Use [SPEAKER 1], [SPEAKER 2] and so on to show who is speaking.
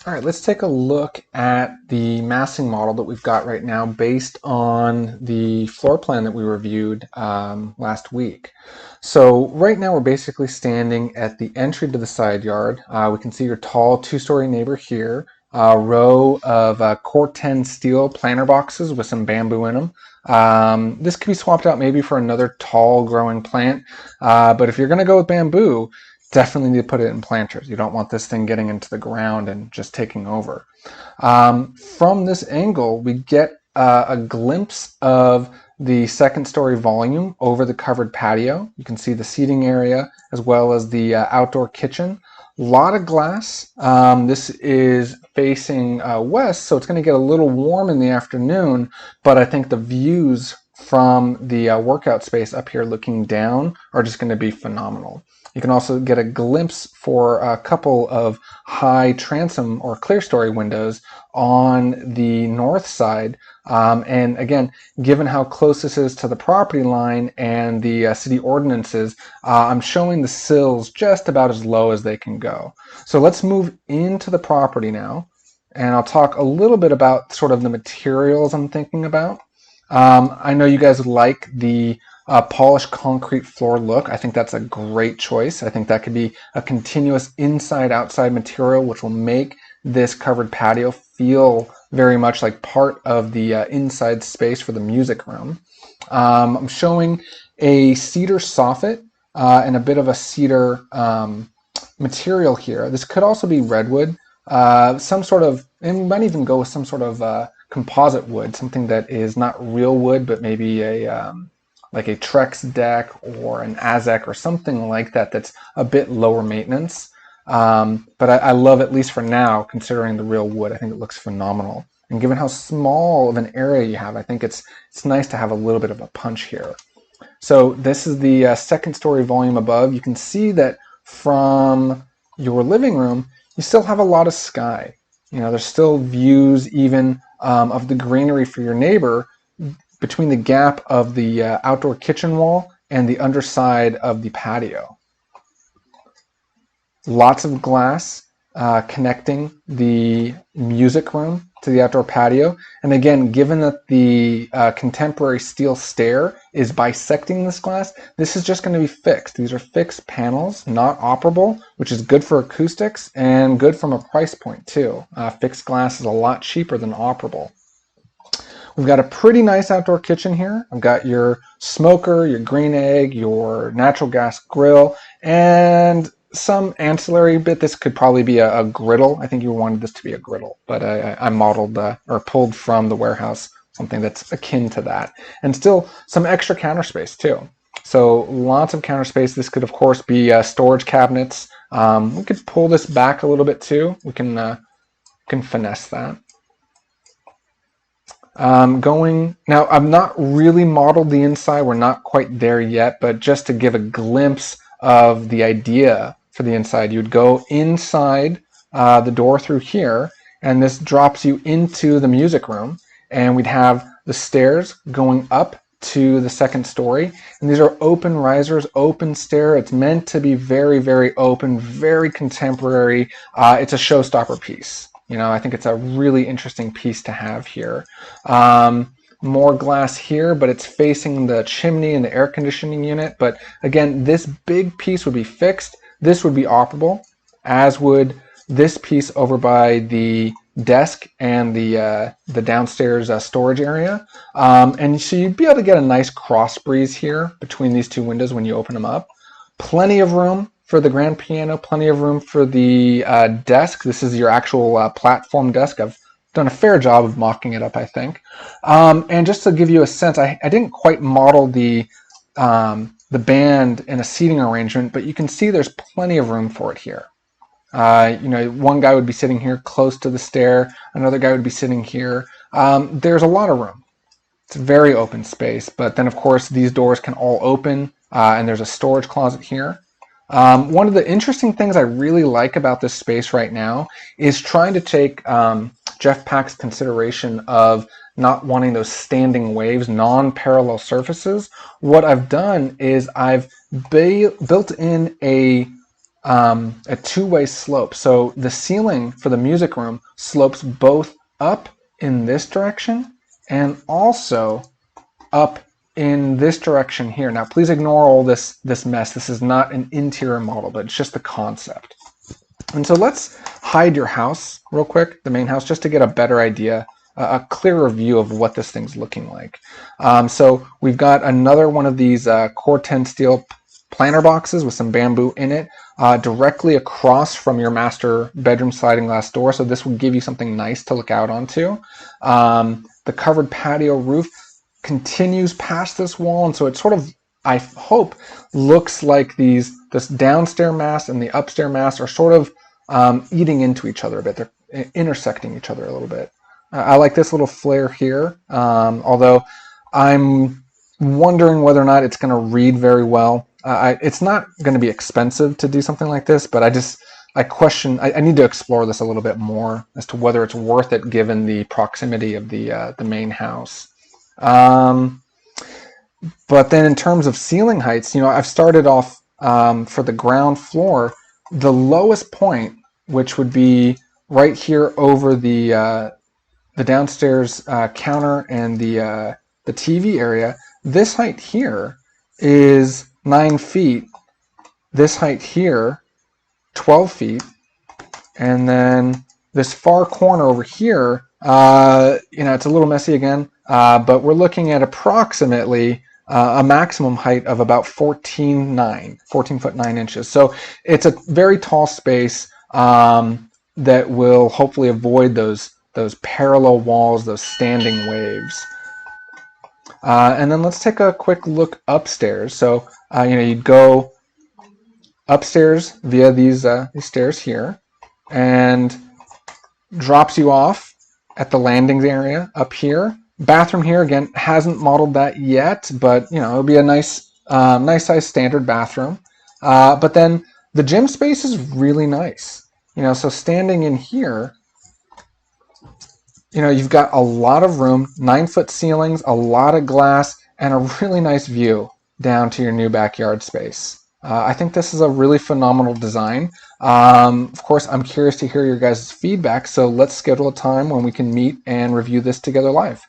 [SPEAKER 1] All right, let's take a look at the massing model that we've got right now based on the floor plan that we reviewed last week. So right now we're basically standing at the entry to the side yard. We can see your tall two-story neighbor here, a row of Corten steel planter boxes with some bamboo in them. This could be swapped out maybe for another tall growing plant, but if you're going to go with bamboo, definitely need to put it in planters. You don't want this thing getting into the ground and just taking over. From this angle, we get a glimpse of the second story volume over the covered patio. You can see the seating area as well as the outdoor kitchen. A lot of glass. This is facing west, so it's going to get a little warm in the afternoon, but I think the views from the workout space up here looking down are just going to be phenomenal. You can also get a glimpse for a couple of high transom or clear story windows on the north side. And again, given how close this is to the property line and the city ordinances, I'm showing the sills just about as low as they can go. So let's move into the property now, and I'll talk a little bit about sort of the materials I'm thinking about. I know you guys like the polished concrete floor look. I think that's a great choice. I think that could be a continuous inside-outside material, which will make this covered patio feel very much like part of the inside space for the music room. I'm showing a cedar soffit and a bit of a cedar material here. This could also be redwood, some sort of, and we might even go with some sort of composite wood, something that is not real wood, but maybe a like a Trex deck or an Azek or something like that that's a bit lower maintenance. But I love, at least for now, considering the real wood. I think it looks phenomenal. And given how small of an area you have, I think it's nice to have a little bit of a punch here. So this is the second story volume above. You can see that from your living room, you still have a lot of sky. You know, there's still views even of the greenery for your neighbor between the gap of the outdoor kitchen wall and the underside of the patio. Lots of glass connecting the music room to the outdoor patio. And again, given that the contemporary steel stair is bisecting this glass, this is just going to be fixed. These are fixed panels, not operable, which is good for acoustics and good from a price point too. Fixed glass is a lot cheaper than operable. We've got a pretty nice outdoor kitchen here. I've got your smoker, your green egg, your natural gas grill, and some ancillary bit. This could probably be a griddle. I think you wanted this to be a griddle, but I modeled or pulled from the warehouse something that's akin to that. And still some extra counter space too. So lots of counter space. This could of course be storage cabinets. We could pull this back a little bit too. We can finesse that. Now, I've not really modeled the inside. We're not quite there yet, but just to give a glimpse of the idea for the inside, you'd go inside the door through here, and this drops you into the music room, and we'd have the stairs going up to the second story, and these are open risers, open stair. It's meant to be very, very open, very contemporary. It's a showstopper piece. You know, I think it's a really interesting piece to have here. More glass here, but it's facing the chimney and the air conditioning unit. But again, this big piece would be fixed. This would be operable, as would this piece over by the desk and the downstairs storage area. And so you'd be able to get a nice cross breeze here between these two windows when you open them up. Plenty of room for the grand piano, plenty of room for the desk. This is your actual platform desk. I've done a fair job of mocking it up, I think. And just to give you a sense, I didn't quite model the band in a seating arrangement, but you can see there's plenty of room for it here. You know, one guy would be sitting here close to the stair, another guy would be sitting here. There's a lot of room. It's a very open space, but then of course these doors can all open, and there's a storage closet here. One of the interesting things I really like about this space right now is trying to take Jeff Pack's consideration of not wanting those standing waves, non-parallel surfaces. What I've done is I've built in a a two-way slope. So the ceiling for the music room slopes both up in this direction and also up in this direction here. Now, please ignore all this mess. This is not an interior model, but it's just the concept. And so let's hide your house real quick, the main house, just to get a better idea, a clearer view of what this thing's looking like. So we've got another one of these Corten steel planter boxes with some bamboo in it, directly across from your master bedroom sliding glass door. So this will give you something nice to look out onto. The covered patio roof continues past this wall, and so it sort of, I hope, looks like this downstairs mass and the upstairs mass are sort of eating into each other a bit. They're intersecting each other a little bit. I like this little flare here, although I'm wondering whether or not it's going to read very well. It's not going to be expensive to do something like this, but I question, I need to explore this a little bit more as to whether it's worth it given the proximity of the main house. But then in terms of ceiling heights, I've started off for the ground floor, the lowest point, which would be right here over the downstairs counter and the TV area. This height here is 9 feet. This height here, 12 feet. And then this far corner over here, it's a little messy again, but we're looking at approximately a maximum height of about 14 foot 9 inches. So it's a very tall space that will hopefully avoid those parallel walls, those standing waves. And then let's take a quick look upstairs. So you'd go upstairs via these stairs here, and drops you off at the landing area up here. Bathroom here, again, hasn't modeled that yet, but it'll be a nice size standard bathroom. But then the gym space is really nice. So standing in here, you've got a lot of room, 9-foot ceilings, a lot of glass, and a really nice view down to your new backyard space. I think this is a really phenomenal design. Of course, I'm curious to hear your guys' feedback, so let's schedule a time when we can meet and review this together live.